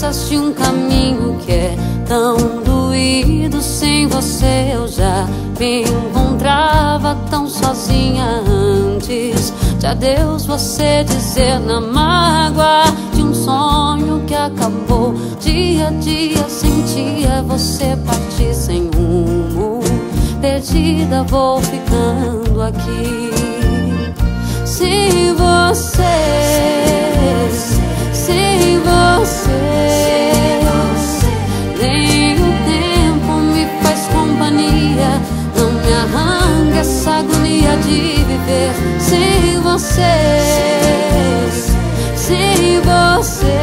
incertezas de um caminho que é tão doído. Sem você eu já me encontrava tão sozinha antes de adeus você dizer na mágoa de um sonho que acabou. Dia a dia sentia você partir sem rumo. Perdida vou ficando aqui. Sem você, sem você, nem o tempo me faz companhia. Não me arranca essa agonia de viver sem você, sem você.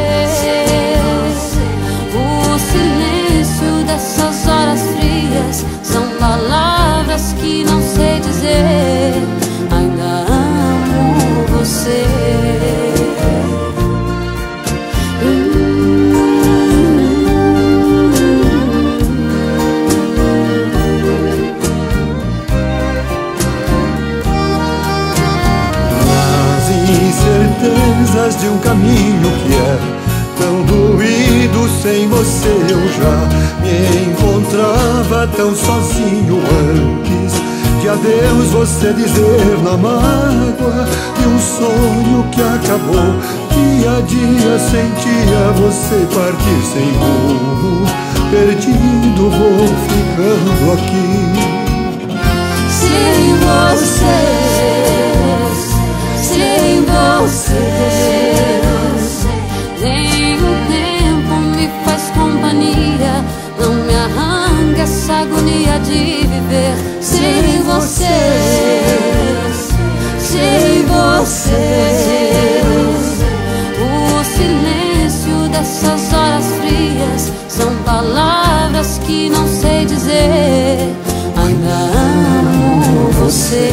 O silêncio dessas horas frias são palavras que não sei dizer. Ainda amo você. Nas incertezas de um caminho que é tão doído, sem você eu já me encontrava tão sozinho antes de adeus você dizer na mágoa de um sonho que acabou. Dia a dia sentia você partir sem rumo. Perdido vou ficando aqui. Sem você, sem você, nem o tempo me faz companhia. Não me arranca essa agonia de viver sem você, sem você. O silêncio dessas horas frias são palavras que não sei dizer. Ainda amo você.